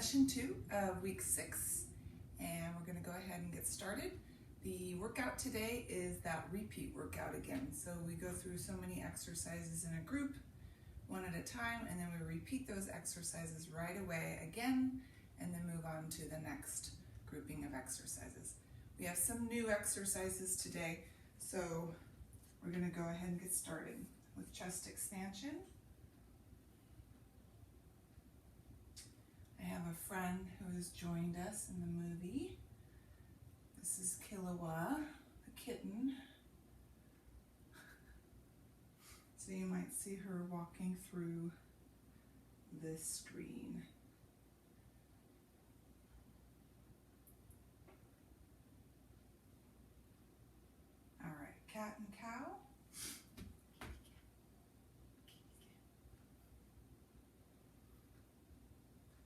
session 2 of week 6, and we're going to go ahead and get started. The workout today is that repeat workout again. So we go through so many exercises in a group, one at a time, and then we repeat those exercises right away again, and then move on to the next grouping of exercises. We have some new exercises today, so we're going to go ahead and get started with chest expansion. I have a friend who has joined us in the movie. This is Kilowa, the kitten. So you might see her walking through this screen. All right, cat and cow.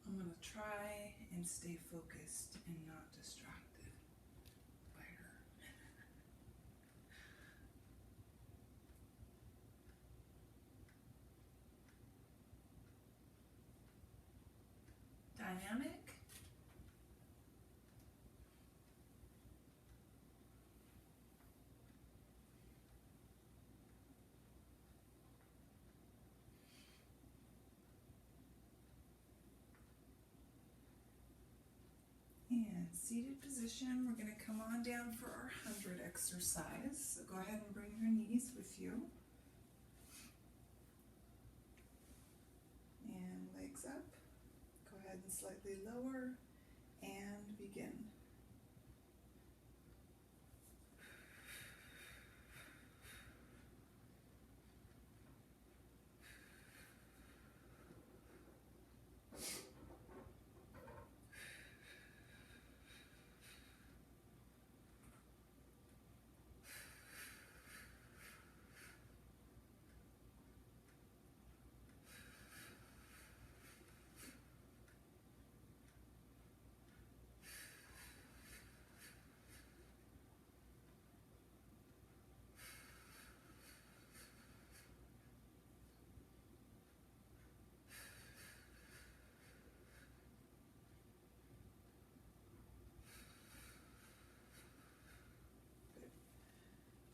I'm going to try and stay focused and not distracted by her. Dynamic. And seated position, we're going to come on down for our 100 exercise. So go ahead and bring your knees with you. And legs up. Go ahead and slightly lower and begin.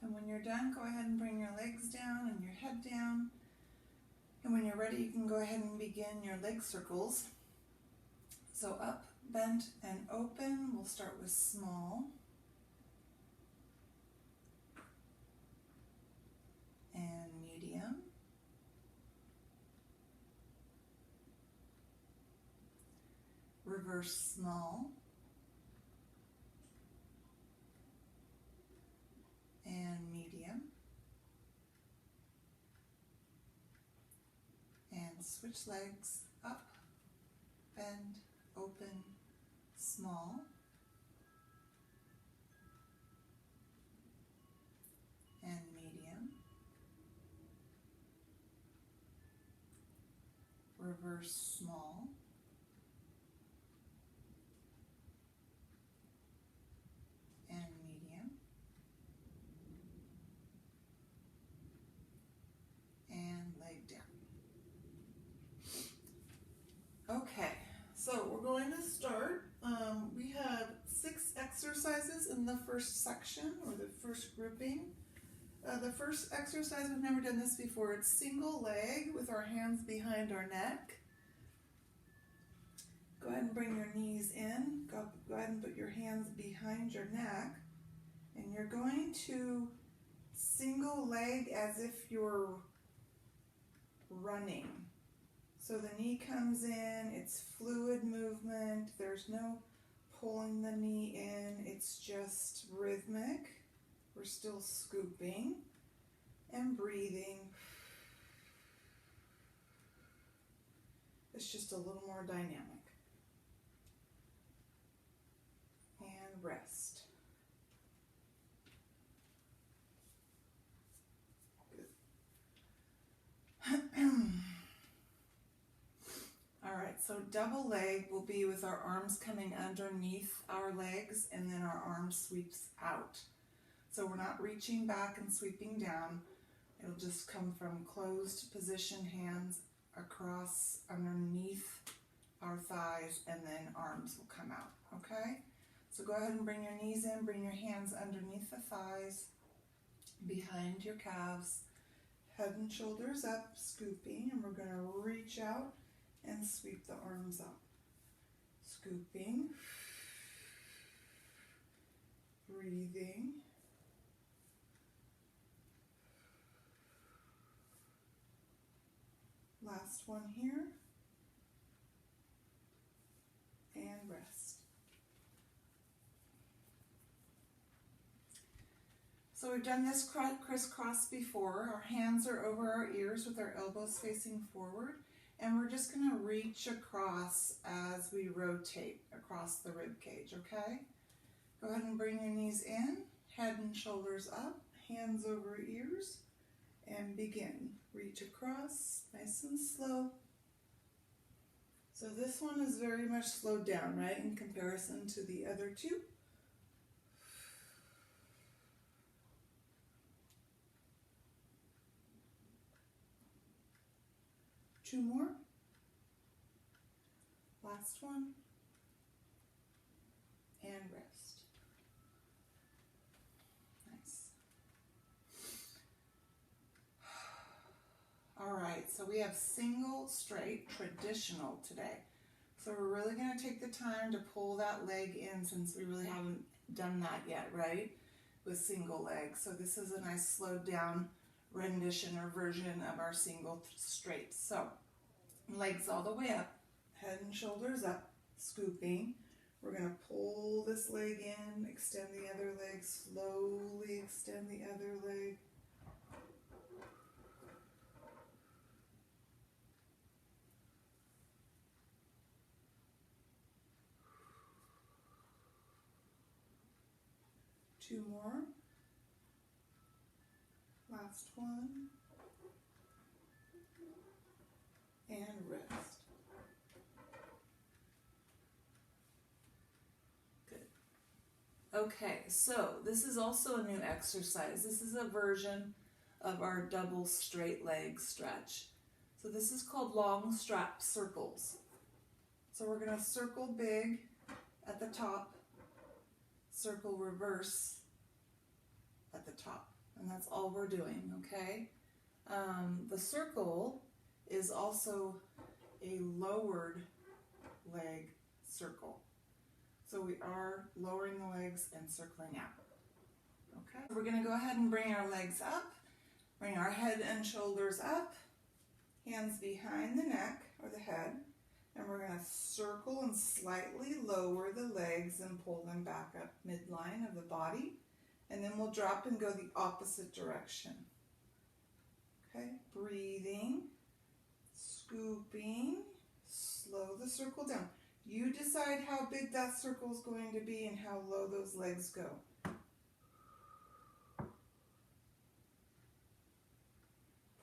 And when you're done, go ahead and bring your legs down and your head down. And when you're ready, you can go ahead and begin your leg circles. So up, bent, and open. We'll start with small. And medium. Reverse small. And medium, and switch legs, up, bend, open, small, and medium, reverse small, and medium, and leg down. Okay, so we're going to start. We have 6 exercises in the first section, or the first grouping. The first exercise, we've never done this before. It's single leg with our hands behind our neck. Go ahead and bring your knees in. Go ahead and put your hands behind your neck. And you're going to single leg as if you're running. So the knee comes in, it's fluid movement, there's no pulling the knee in, it's just rhythmic. We're still scooping and breathing. It's just a little more dynamic. And rest. Alright, so double leg will be with our arms coming underneath our legs and then our arm sweeps out. So we're not reaching back and sweeping down. It'll just come from closed position, hands across underneath our thighs, and then arms will come out, okay? So go ahead and bring your knees in, bring your hands underneath the thighs, behind your calves, head and shoulders up, scooping, and we're going to reach out and sweep the arms up. Scooping, breathing, last one here, and rest. So we've done this crisscross before. Our hands are over our ears with our elbows facing forward, and we're just going to reach across as we rotate across the rib cage, okay? Go ahead and bring your knees in, head and shoulders up, hands over ears, and begin. Reach across, nice and slow. So this one is very much slowed down, right, in comparison to the other two. Two more. Last one. And rest. Nice. All right, so we have single, straight, traditional today. So we're really going to take the time to pull that leg in since we really haven't done that yet, right? With single leg. So this is a nice slowed down rendition or version of our single straight. So legs all the way up, head and shoulders up, scooping. We're going to pull this leg in, extend the other leg, slowly extend the other leg. Two more. Last one. And rest. Good. Okay, so this is also a new exercise. This is a version of our double straight leg stretch. So this is called long strap circles. So we're going to circle big at the top, circle reverse at the top, and that's all we're doing, okay? The circle is also a lowered leg circle. So we are lowering the legs and circling out. Okay, we're going to go ahead and bring our legs up, bring our head and shoulders up, hands behind the neck or the head, and we're going to circle and slightly lower the legs and pull them back up midline of the body, and then we'll drop and go the opposite direction. Okay, breathing, scooping, slow the circle down. You decide how big that circle is going to be and how low those legs go.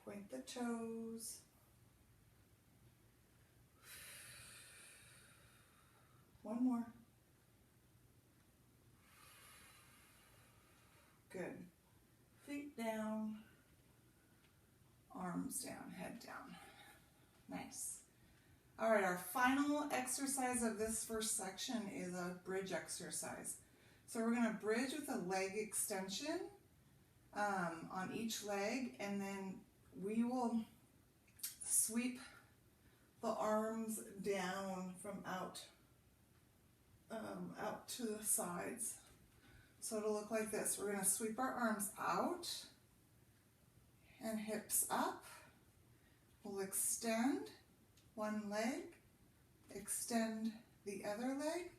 Point the toes. One more. Good. Feet down, arms down, head down. Nice. All right, our final exercise of this first section is a bridge exercise. So we're going to bridge with a leg extension on each leg, and then we will sweep the arms down from out to the sides. So it'll look like this. We're going to sweep our arms out and hips up. We'll extend one leg, extend the other leg,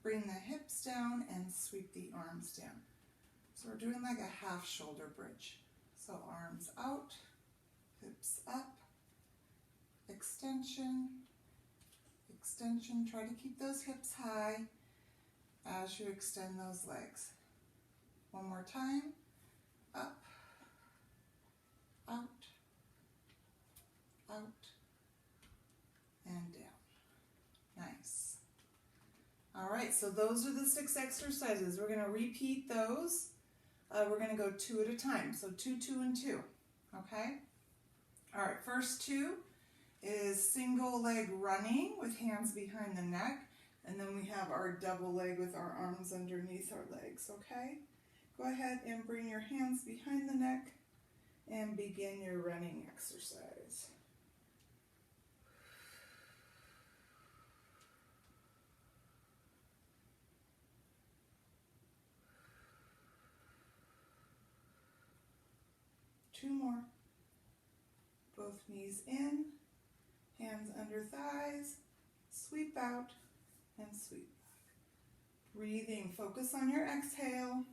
bring the hips down and sweep the arms down. So we're doing like a half shoulder bridge. So arms out, hips up, extension, extension. Try to keep those hips high as you extend those legs. One more time, up, out, out, and down. Nice. All right, so those are the 6 exercises. We're going to repeat those. We're going to go 2 at a time. So 2, 2, and 2. Okay? All right, first 2 is single leg running with hands behind the neck, and then we have our double leg with our arms underneath our legs, okay? Go ahead and bring your hands behind the neck and begin your running exercise. Two more. Both knees in, hands under thighs, sweep out and sweep back. Breathing, focus on your exhale.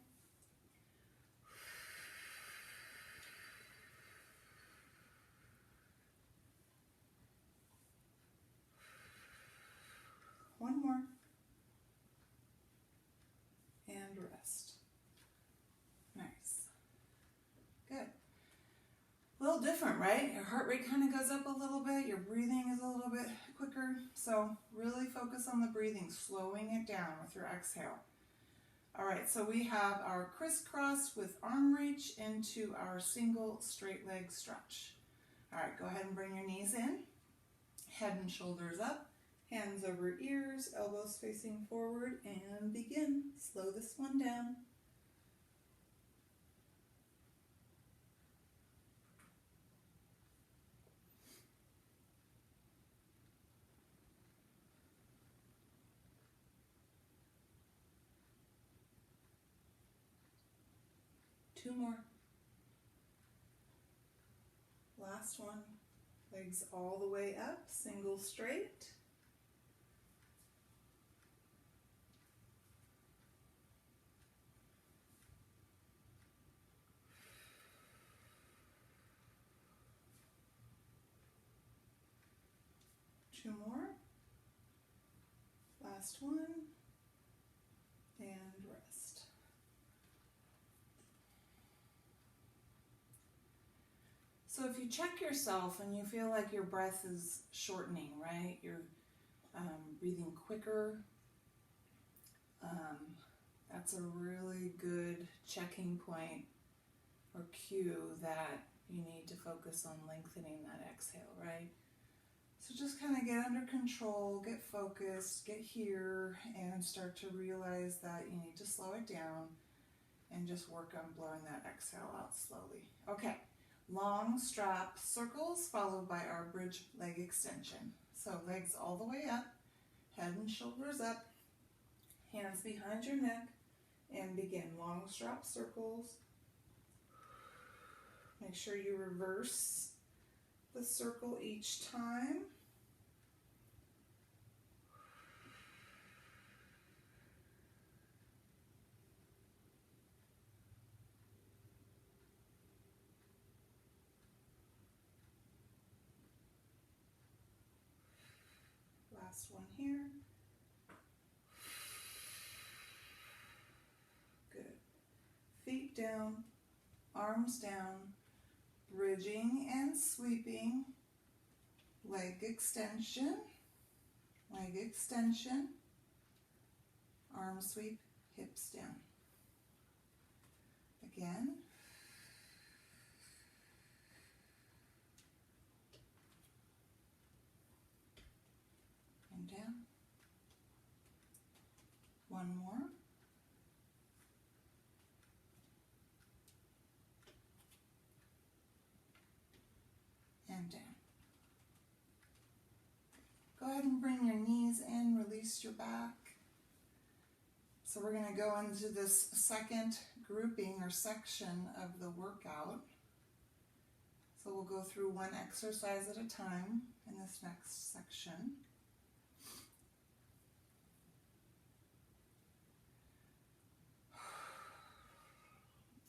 One more. And rest. Nice. Good. A little different, right? Your heart rate kind of goes up a little bit. Your breathing is a little bit quicker. So really focus on the breathing, slowing it down with your exhale. All right, so we have our crisscross with arm reach into our single straight leg stretch. All right, go ahead and bring your knees in, head and shoulders up, hands over ears, elbows facing forward, and begin. Slow this one down. Two more. Last one. Legs all the way up, single straight. Two more. Last one. And rest. So if you check yourself and you feel like your breath is shortening, right? You're breathing quicker. That's a really good checking point or cue that you need to focus on lengthening that exhale, right? So just kind of get under control, get focused, get here, and start to realize that you need to slow it down and just work on blowing that exhale out slowly. Okay. Long strap circles followed by our bridge leg extension. So legs all the way up, head and shoulders up, hands behind your neck, and begin long strap circles. Make sure you reverse the circle each time. Last one here. Good. Feet down, arms down, bridging and sweeping, leg extension, arm sweep, hips down. Again. And down. One more. And down. Go ahead and bring your knees in, release your back. So we're going to go into this second grouping or section of the workout. So we'll go through one exercise at a time in this next section.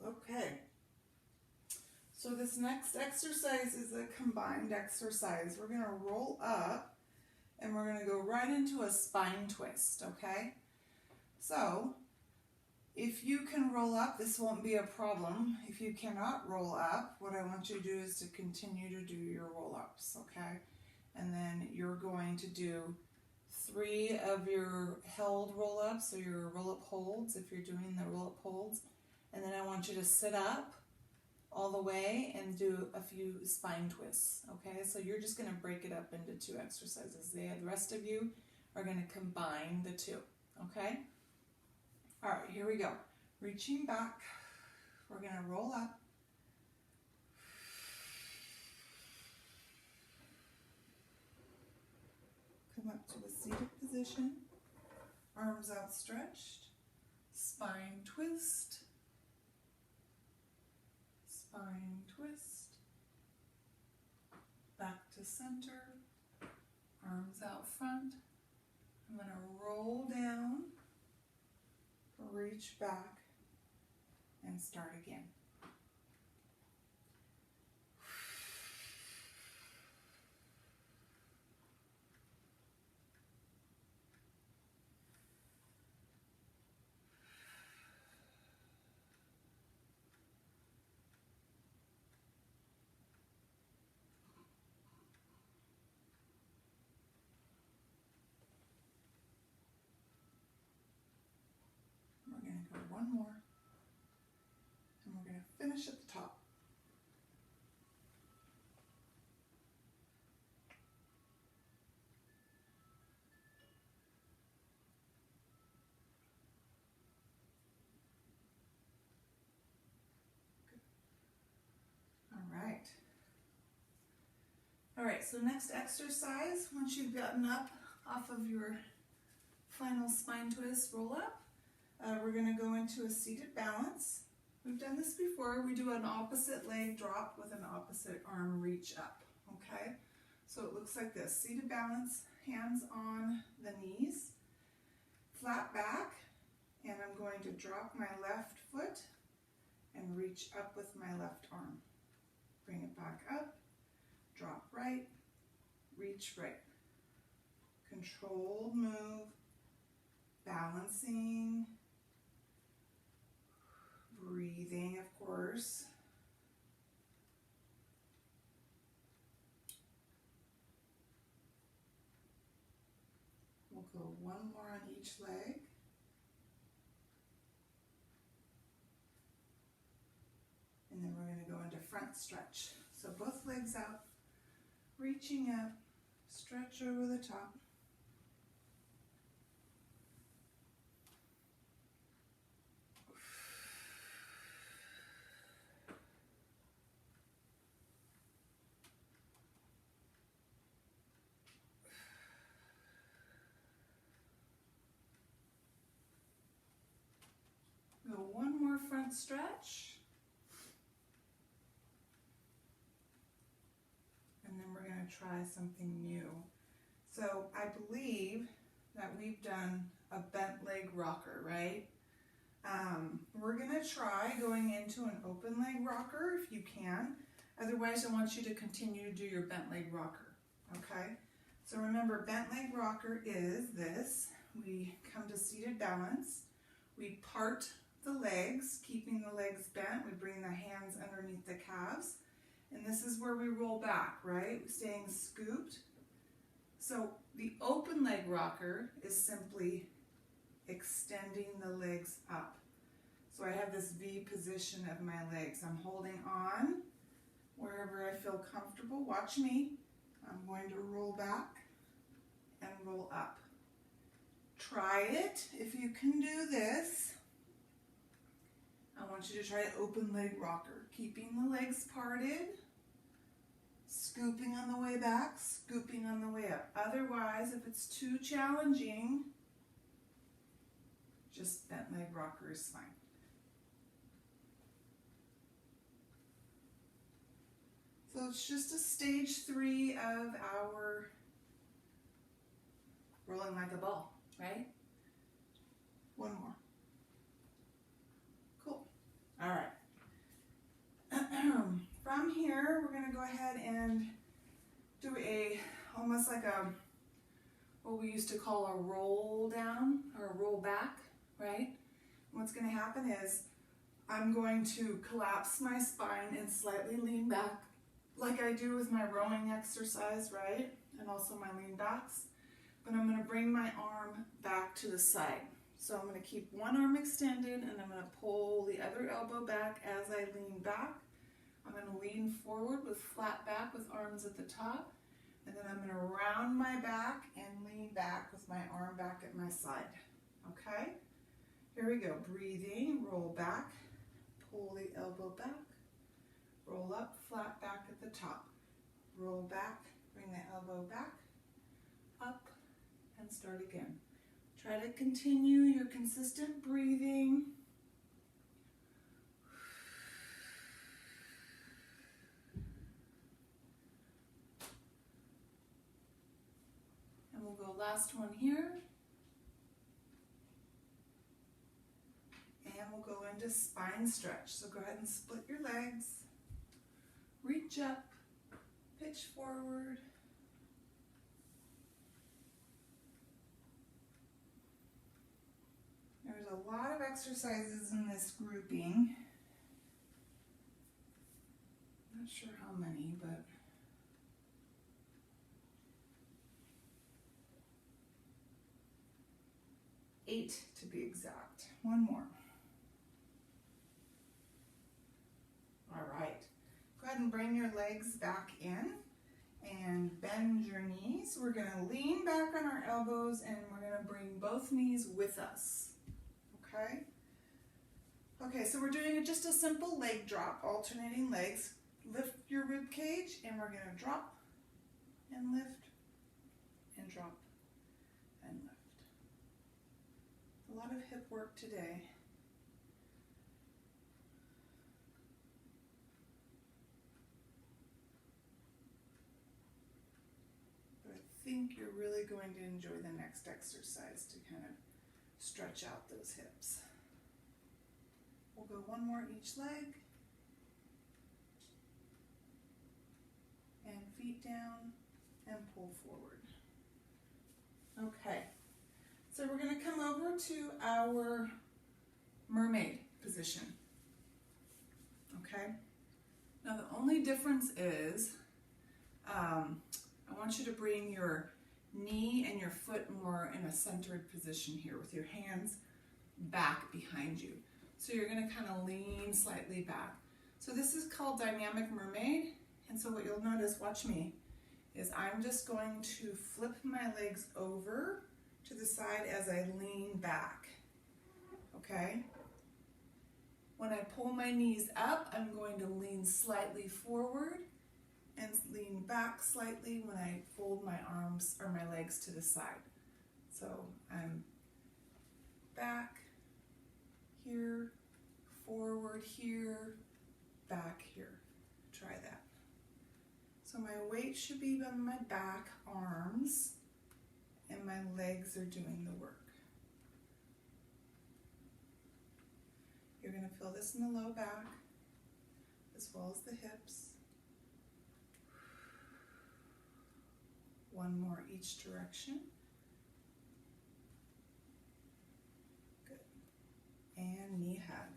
Okay. So this next exercise is a combined exercise. We're going to roll up and we're going to go right into a spine twist, okay? So if you can roll up, this won't be a problem. If you cannot roll up, what I want you to do is to continue to do your roll-ups, okay? And then you're going to do 3 of your held roll-ups or your roll-up holds if you're doing the roll-up holds. And then I want you to sit up all the way and do a few spine twists, okay? So you're just gonna break it up into 2 exercises. The rest of you are gonna combine the 2, okay? All right, here we go. Reaching back, we're gonna roll up. Come up to a seated position, arms outstretched, spine twist, spine twist, back to center, arms out front. I'm going to roll down, reach back, and start again. We're going to go one more, and we're going to finish at the top. All right, so next exercise, once you've gotten up off of your final spine twist roll up, we're gonna go into a seated balance. We've done this before. We do an opposite leg drop with an opposite arm reach up, okay? So it looks like this, seated balance, hands on the knees, flat back, and I'm going to drop my left foot and reach up with my left arm. Bring it back up, drop right, reach right. Controlled move, balancing, breathing, of course. We'll go one more on each leg. And then we're going to go into front stretch. So both legs out, reaching up, stretch over the top. Go one more front stretch. And then we're going to try something new. So I believe that we've done a bent leg rocker, right? We're going to try going into an open leg rocker if you can. Otherwise, I want you to continue to do your bent leg rocker, okay? So remember, bent leg rocker is this. We come to seated balance. We part the legs, keeping the legs bent. We bring the hands underneath the calves. And this is where we roll back, right? Staying scooped. So the open leg rocker is simply extending the legs up. So I have this V position of my legs. I'm holding on wherever I feel comfortable. Watch me. I'm going to roll back and roll up. Try it. If you can do this, I want you to try open leg rocker. Keeping the legs parted, scooping on the way back, scooping on the way up. Otherwise, if it's too challenging, just bent leg rocker is fine. So it's just a stage 3 of our rolling like a ball, right? One more. Cool. All right. From here, we're going to go ahead and do almost like what we used to call a roll down or a roll back, right? What's going to happen is I'm going to collapse my spine and slightly lean back like I do with my rowing exercise, right? And also my lean backs. But I'm going to bring my arm back to the side. So I'm going to keep one arm extended and I'm going to pull the other elbow back as I lean back, I'm going to lean forward with flat back with arms at the top, and then I'm going to round my back and lean back with my arm back at my side. Okay? Here we go. Breathing, roll back, pull the elbow back, roll up, flat back at the top. Roll back, bring the elbow back, up, and start again. Try to continue your consistent breathing. And we'll go last one here. And we'll go into spine stretch. So go ahead and split your legs. Reach up, pitch forward. There's a lot of exercises in this grouping. Not sure how many, but eight to be exact. One more. All right. Go ahead and bring your legs back in and bend your knees. We're going to lean back on our elbows and we're going to bring both knees with us. Okay? Okay, so we're doing just a simple leg drop, alternating legs. Lift your rib cage and we're going to drop and lift and drop and lift. A lot of hip work today. But I think you're really going to enjoy the next exercise to kind of stretch out those hips. We'll go one more each leg. And feet down and pull forward. Okay, so we're going to come over to our mermaid position. Okay, now the only difference is I want you to bring your knee and your foot more in a centered position here with your hands back behind you. So you're going to kind of lean slightly back. So this is called dynamic mermaid. And so what you'll notice, watch me, is I'm just going to flip my legs over to the side as I lean back. Okay? When I pull my knees up, I'm going to lean slightly forward and lean back slightly when I fold my arms or my legs to the side. So I'm back here, forward here, back here. Try that. So my weight should be on my back, arms, and my legs are doing the work. You're going to feel this in the low back as well as the hips. One more each direction. Good. And knee hug.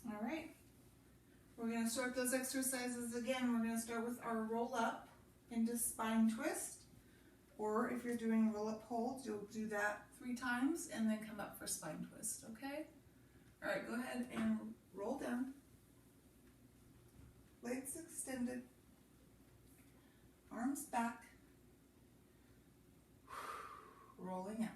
All right. We're going to start those exercises again. We're going to start with our roll up into spine twist, or if you're doing roll up holds, you'll do that 3 times and then come up for spine twist, okay? All right, go ahead and roll down. Legs extended, arms back, rolling out.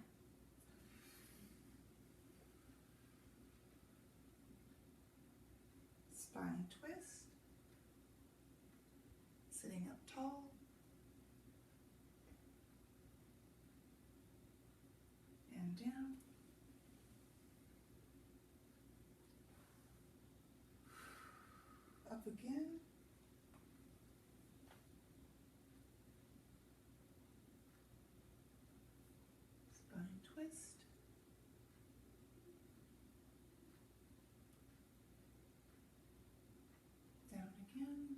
Spine twist, sitting up tall, and down, up again, spine twist, down again,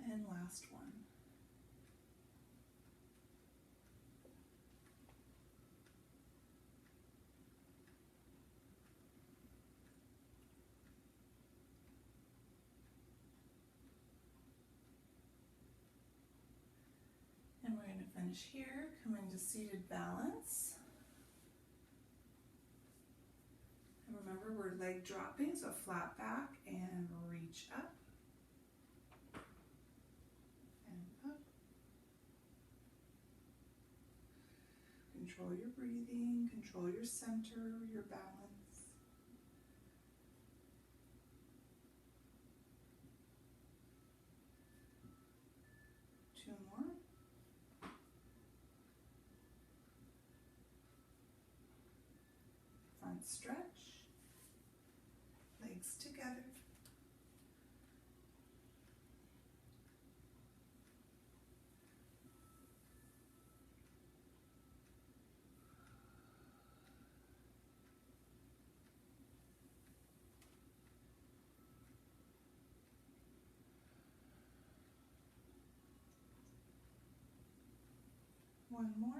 and last one. finish here, come into seated balance. And remember, we're leg dropping, so flat back and reach up. And up. Control your breathing, control your center, your balance. Two more. Front stretch. Legs together. One more.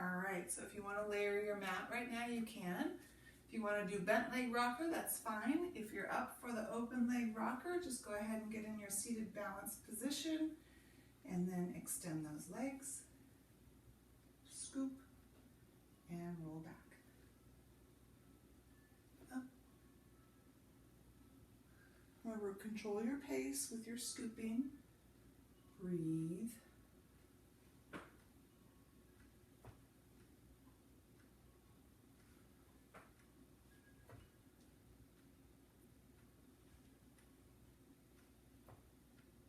All right, so if you want to layer your mat right now, you can. If you want to do bent leg rocker, that's fine. If you're up for the open leg rocker, just go ahead and get in your seated balance position and then extend those legs. Scoop and roll back. Up. Remember, control your pace with your scooping. Breathe.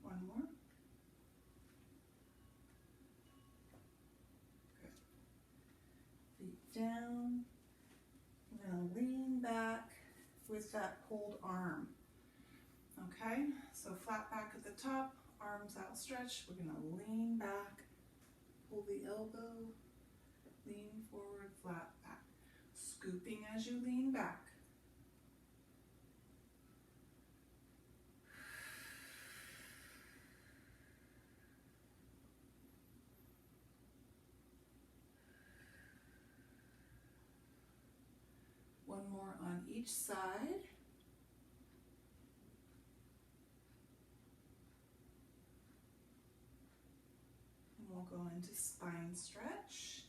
One more. Good. Feet down. I'm going to lean back with that pulled arm. Okay, so flat back at the top, arms outstretched. We're going to lean back, pull the elbow, lean forward, flat back. Scooping as you lean back. One more on each side. And we'll go into spine stretch.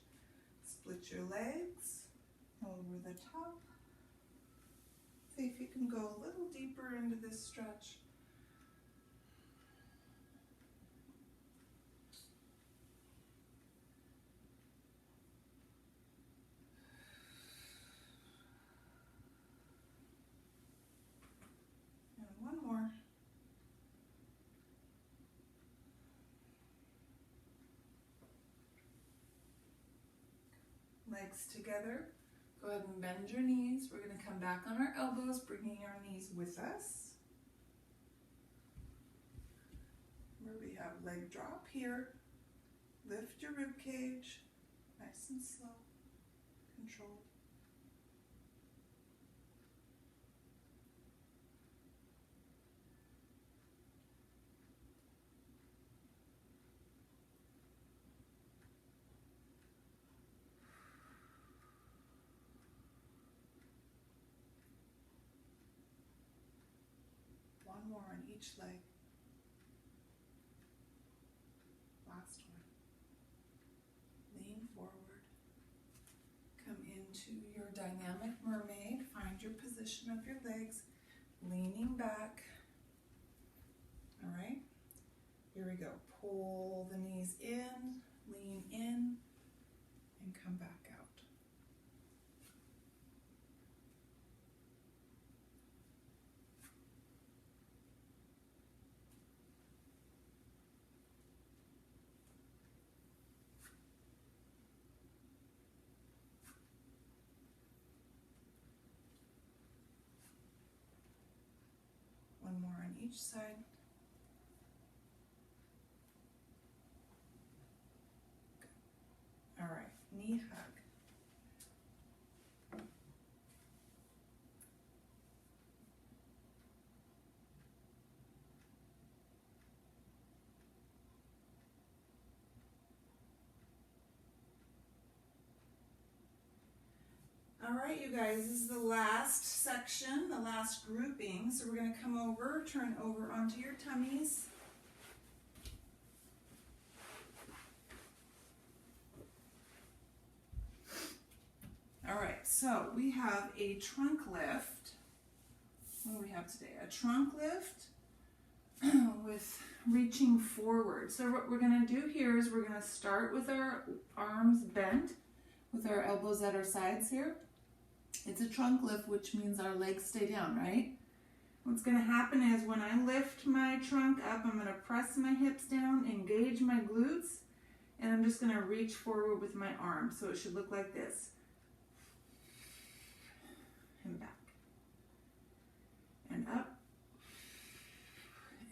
Split your legs over the top. See if you can go a little deeper into this stretch. One more. Legs together. Go ahead and bend your knees. We're going to come back on our elbows, bringing our knees with us. Remember, we have leg drop here. Lift your rib cage. Nice and slow. Controlled. One more on each leg. Last one. Lean forward. Come into your dynamic mermaid. Find your position of your legs. Leaning back. All right. Here we go. Pull the knees in. Lean in. And come back out. One more on each side. Good. All right, knee hug. All right, you guys, this is the last section, the last grouping. So we're going to come over, turn over onto your tummies. All right, so we have a trunk lift. What do we have today? A trunk lift with reaching forward. So what we're going to do here is we're going to start with our arms bent with our elbows at our sides here. It's a trunk lift, which means our legs stay down, right? What's going to happen is when I lift my trunk up, I'm going to press my hips down, engage my glutes, and I'm just going to reach forward with my arms. So it should look like this. And back. And up.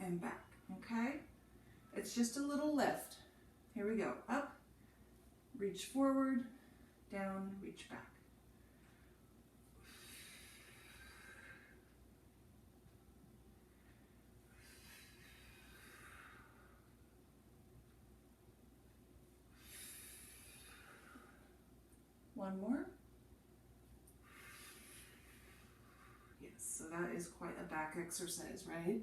And back. Okay? It's just a little lift. Here we go. Up. Reach forward. Down. Reach back. One more. Yes, so that is quite a back exercise, right?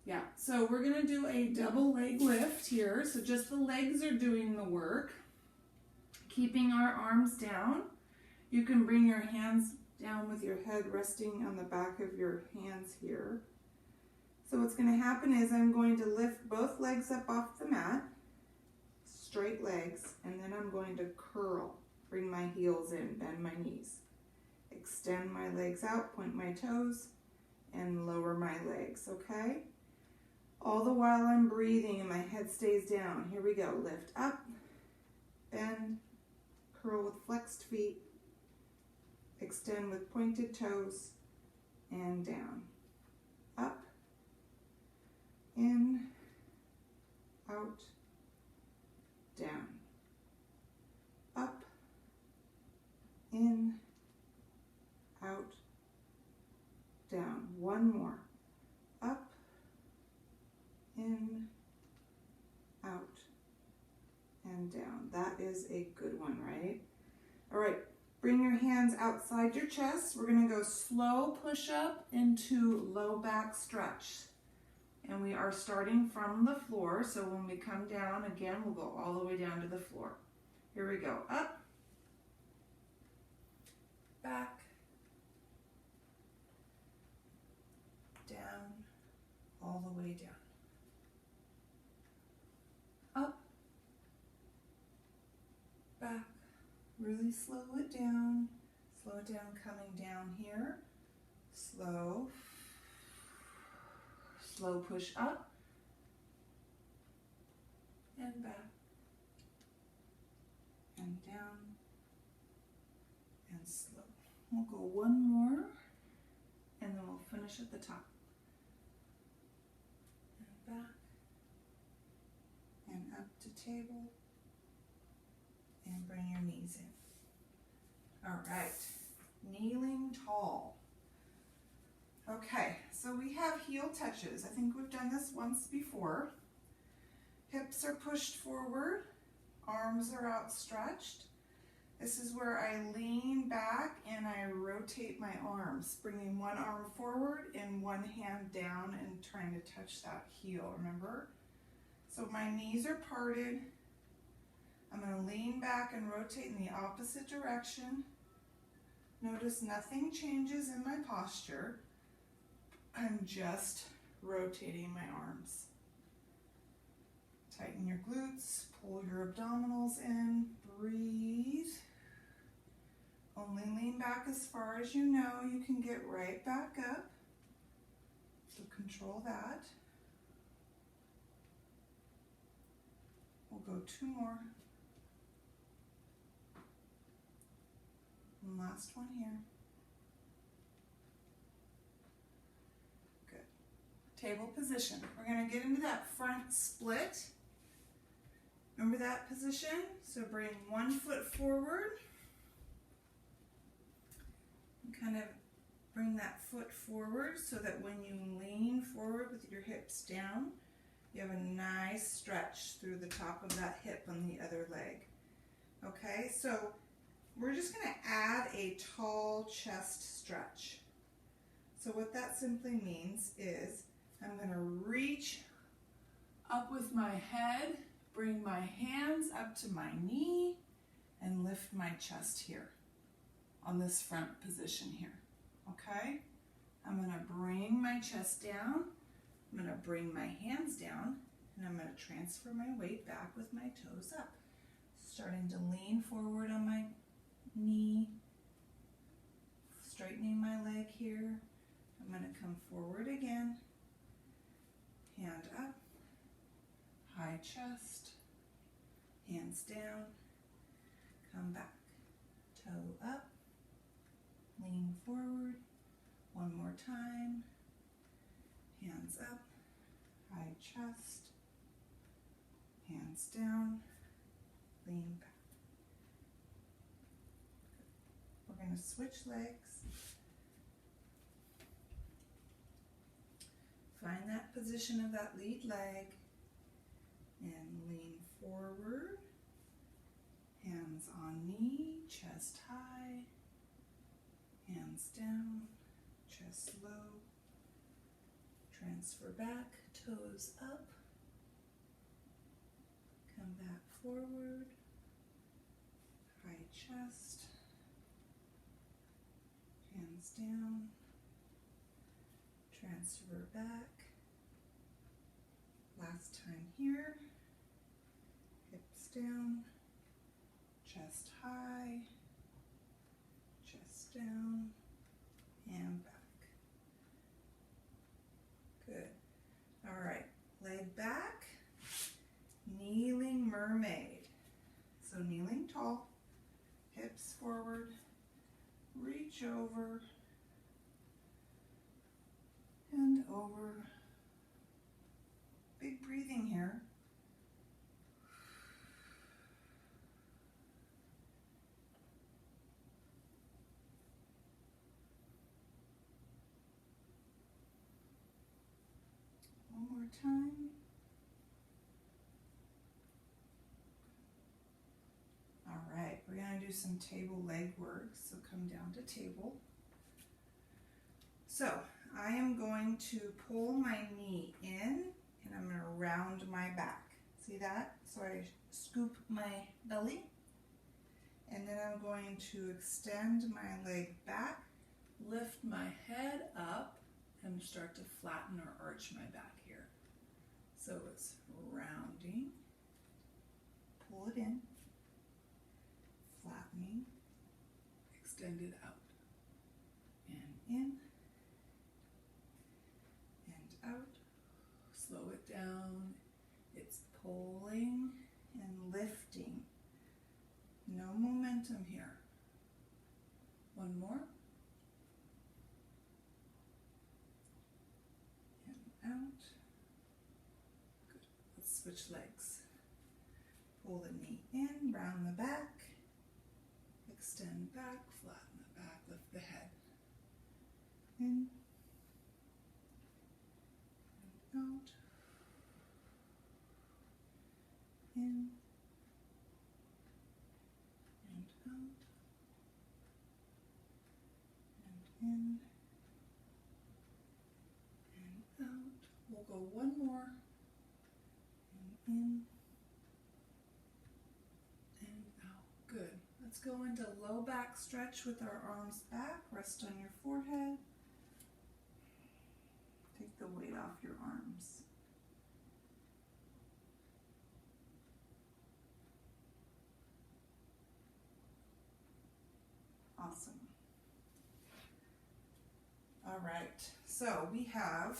Yeah, so we're going to do a double leg lift here. So just the legs are doing the work. Keeping our arms down. You can bring your hands down with your head resting on the back of your hands here. So what's going to happen is I'm going to lift both legs up off the mat, straight legs, and then I'm going to curl. Bring my heels in, bend my knees. Extend my legs out, point my toes, and lower my legs, okay? All the while I'm breathing and my head stays down. Here we go. Lift up, bend, curl with flexed feet, extend with pointed toes, and down. Up, in, out, down. Up, in, out, down. One more. Up, in, out, and down. That is a good one, right? All right, bring your hands outside your chest. We're going to go slow push up into low back stretch. And we are starting from the floor. So when we come down, again, we'll go all the way down to the floor. Here we go. Up, back, down, all the way down. Up, back, really slow it down coming down here. Slow push up and back and down and slow. We'll go one more and then we'll finish at the top. And back and up to table and bring your knees in. All right, kneeling tall. Okay, so we have heel touches. I think we've done this once before. Hips are pushed forward, arms are outstretched. This is where I lean back and I rotate my arms, bringing one arm forward and one hand down and trying to touch that heel, remember? So my knees are parted. I'm going to lean back and rotate in the opposite direction. Notice nothing changes in my posture. I'm just rotating my arms. Tighten your glutes, pull your abdominals in, breathe. Only lean back as far as you know. You can get right back up. So control that. We'll go two more. And last one here. Table position. We're going to get into that front split. Remember that position? So bring one foot forward. And kind of bring that foot forward so that when you lean forward with your hips down, you have a nice stretch through the top of that hip on the other leg. Okay, so we're just going to add a tall chest stretch. So what that simply means is I'm going to reach up with my head, bring my hands up to my knee, and lift my chest here on this front position here, okay? I'm going to bring my chest down, I'm going to bring my hands down, and I'm going to transfer my weight back with my toes up. Starting to lean forward on my knee, straightening my leg here. I'm going to come forward again, hand up, high chest, hands down, come back, toe up, lean forward, one more time, hands up, high chest, hands down, lean back. We're going to switch legs. Find that position of that lead leg and lean forward, hands on knee, chest high, hands down, chest low, transfer back, toes up, come back forward, high chest, hands down, transfer back. Last time here, hips down, chest high, chest down, and back. Good. All right, laid back, kneeling mermaid. So kneeling tall, hips forward, reach over and over. Big breathing here. One more time. All right, we're going to do some table leg work, so come down to table. So I am going to pull my knee in and I'm going to round my back. See that? So I scoop my belly and then I'm going to extend my leg back, lift my head up, and start to flatten or arch my back here. So it's rounding, pull it in, flattening, extend it out, and in, and out. Slow it down. It's pulling and lifting. No momentum here. One more. And out. Good. Let's switch legs. Pull the knee in, round the back, extend back, flatten the back, lift the head. In. And out. In. And out. And in. And out. We'll go one more. And in. And out. Good. Let's go into low back stretch with our arms back. Rest on your forehead. Take the weight off your arms. Awesome. All right, so we have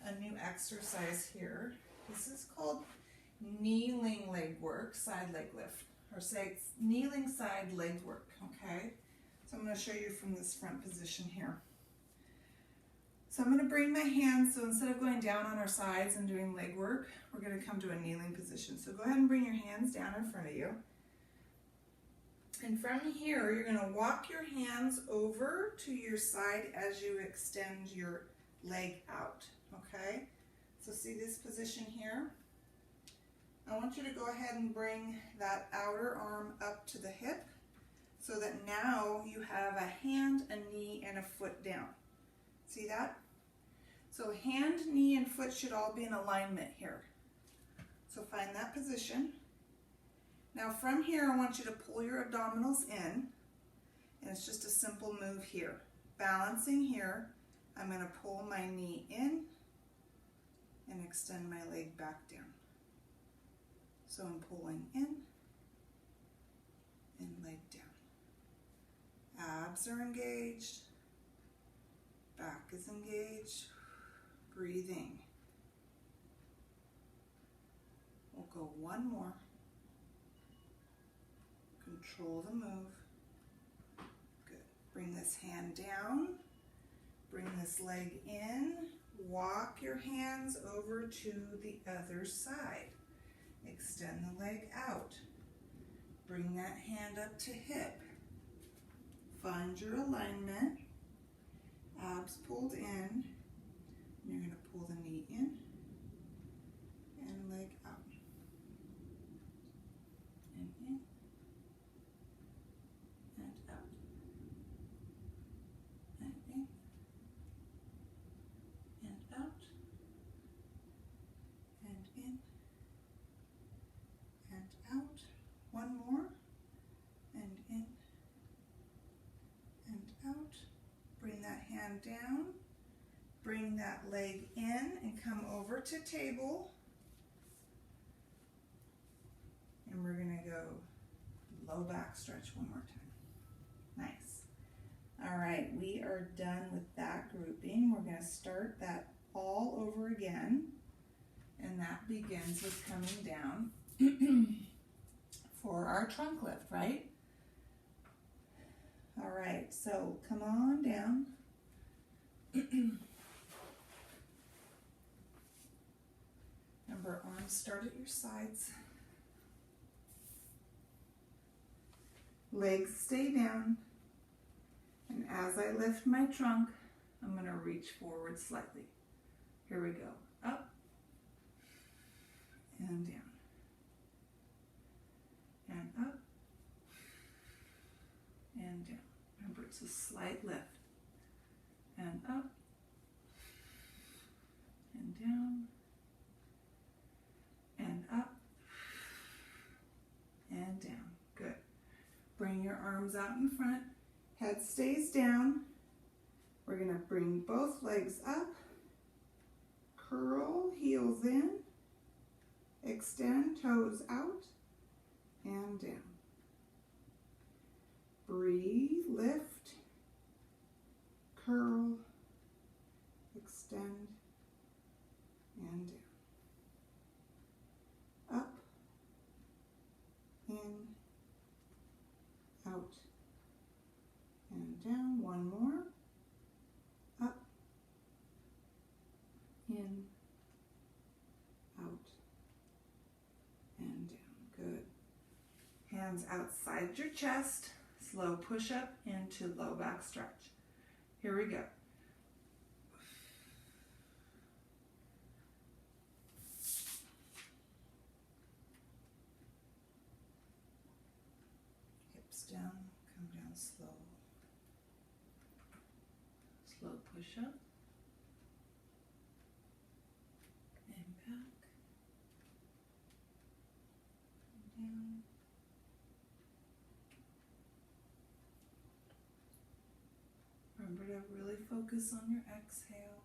a new exercise here. This is called kneeling leg work, side leg lift, or say it's kneeling side leg work, okay? So I'm going to show you from this front position here. So I'm going to bring my hands, so instead of going down on our sides and doing leg work, we're going to come to a kneeling position. So go ahead and bring your hands down in front of you. And from here, you're going to walk your hands over to your side as you extend your leg out, okay? So see this position here? I want you to go ahead and bring that outer arm up to the hip so that now you have a hand, a knee, and a foot down. See that? So hand, knee, and foot should all be in alignment here. So find that position. Now from here, I want you to pull your abdominals in, and it's just a simple move here. Balancing here, I'm going to pull my knee in and extend my leg back down. So I'm pulling in and leg down. Abs are engaged, back is engaged, breathing. We'll go one more. Control the move. Good. Bring this hand down. Bring this leg in. Walk your hands over to the other side. Extend the leg out. Bring that hand up to hip. Find your alignment. Abs pulled in. You're going to pull the knee in and leg out. And in and out. And in and out. And in and out. One more. And in and out. Bring that hand down. Bring that leg in and come over to table. And we're going to go low back stretch one more time. Nice. All right, we are done with that grouping. We're going to start that all over again. And that begins with coming down for our trunk lift, right? All right, so come on down. Remember, arms start at your sides. Legs stay down. And as I lift my trunk, I'm going to reach forward slightly. Here we go. Up and down. And up and down. Remember, it's a slight lift. And up and down. And up and down. Good. Bring your arms out in front. Head stays down. We're going to bring both legs up. Curl heels in. Extend toes out and down. Breathe, lift, curl, extend, and down. Up, in, out, and down. One more. Up, in, out, and down. Good. Hands outside your chest. Slow push up into low back stretch. Here we go. Hips down, come down slow. Slow push up. And back. And down. Remember to really focus on your exhale.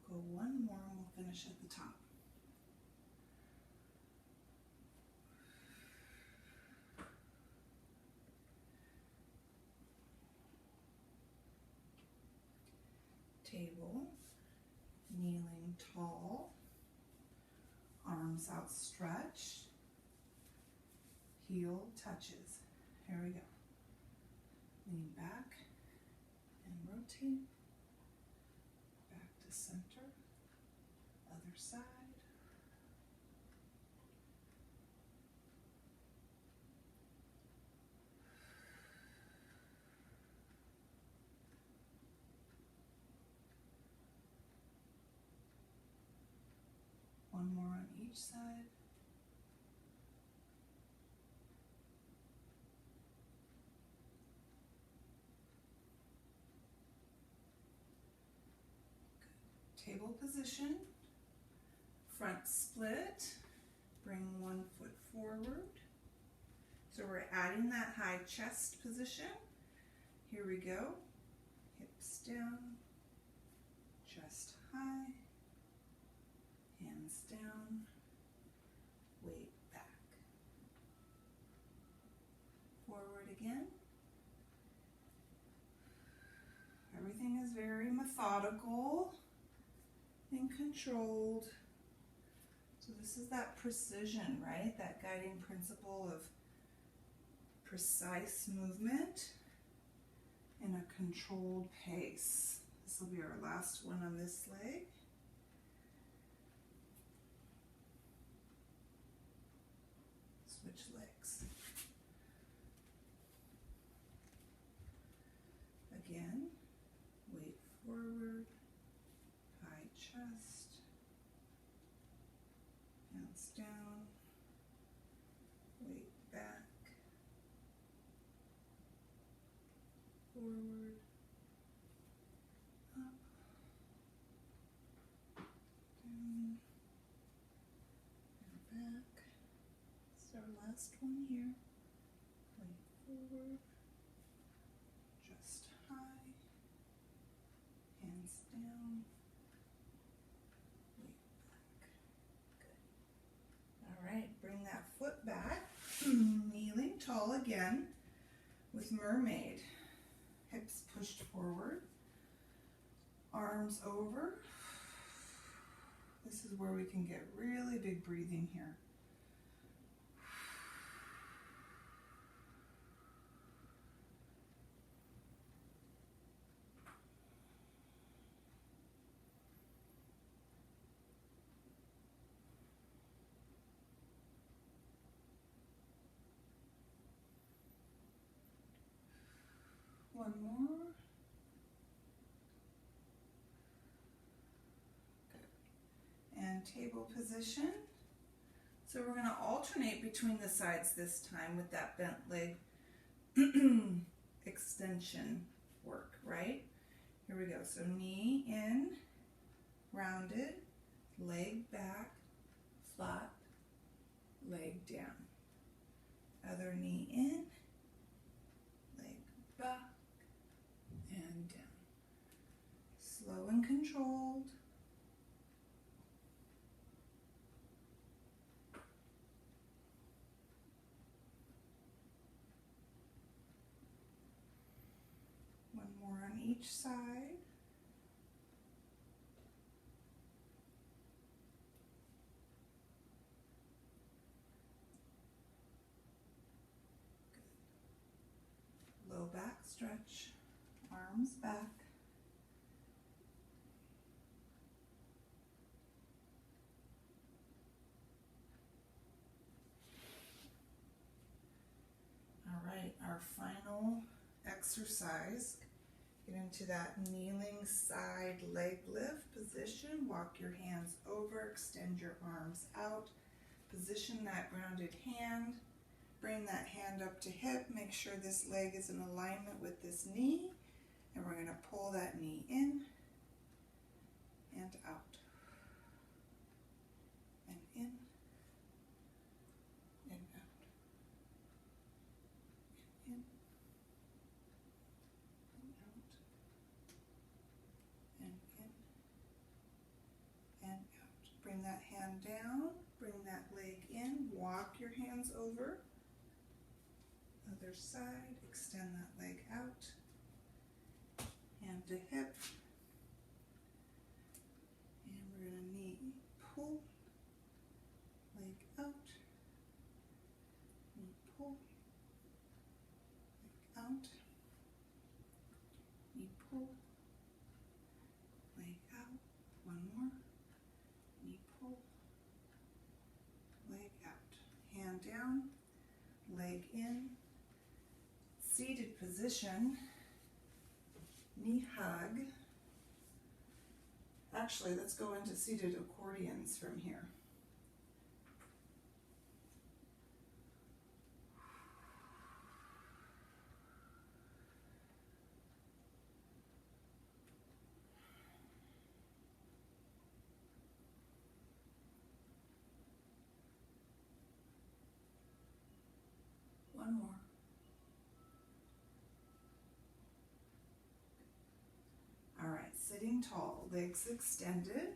Go one more and we'll finish at the top. Table, kneeling tall, arms outstretched. Heel touches. Here we go. Lean back and rotate. Back to center. Other side. each side. Good. Table position, front split, bring one foot forward. So we're adding that high chest position. Here we go. Hips down, chest high, hands down, weight back. Forward again. Everything is very methodical and controlled. So this is that precision, right? That guiding principle of precise movement in a controlled pace. This will be our last one on this leg. Switch legs. Again, weight forward, high chest, hands down, weight back, forward, up, down, and back. It's our last one here. Weight forward, just high, hands down, weight back. Good. All right, bring that foot back, kneeling tall again with mermaid. Hips pushed forward, arms over. This is where we can get really big breathing here. One more. Good. And table position. So we're going to alternate between the sides this time with that bent leg extension work, right? Here we go. So knee in, rounded, leg back, flat, leg down. Other knee in, leg back, and down. Slow and controlled. One more on each side. Good. Low back stretch, arms back. All right, our final exercise. Get into that kneeling side leg lift position. Walk your hands over, extend your arms out. Position that grounded hand. Bring that hand up to hip. Make sure this leg is in alignment with this knee. And we're going to pull that knee in and out. And in and out. And in. And out. Bring that hand down, bring that leg in, walk your hands over. Other side, extend that leg out. Hand to hip. And we're going to knee pull, leg out, knee pull, leg out, knee pull, leg out. One more. Knee pull, leg out. Hand down, leg in. Seated position, knee hug. Actually, let's go into seated accordions from here. One more. All right, sitting tall, legs extended.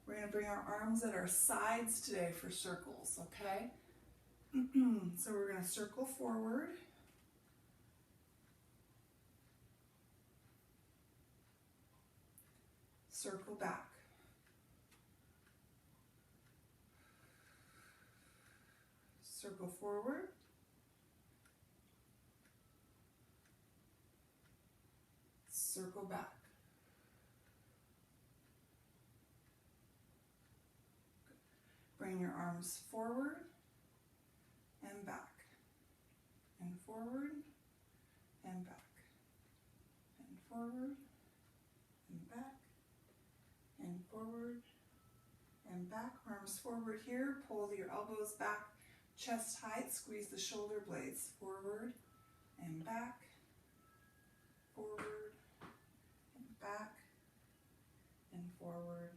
We're going to bring our arms at our sides today for circles, okay? So we're going to circle forward. Circle back. Circle forward. Circle back. Bring your arms forward and back, and forward and back, and forward and back, and forward and back. Arms forward here, pull your elbows back, chest height, squeeze the shoulder blades forward and back, forward and back, and forward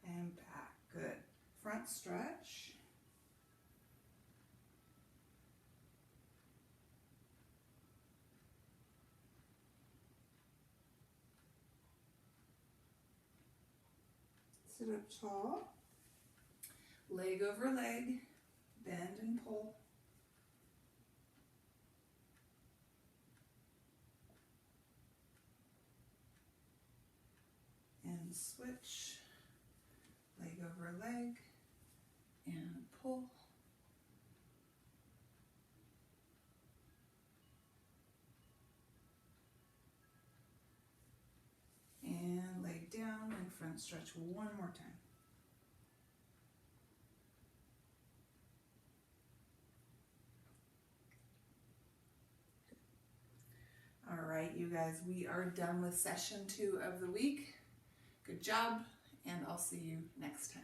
and back. Good. Front stretch. Sit up tall. Leg over leg. Bend and pull. And switch. Leg over leg. And pull. And leg down and front stretch one more time. All right, you guys, we are done with session 2 of the week. Good job, and I'll see you next time.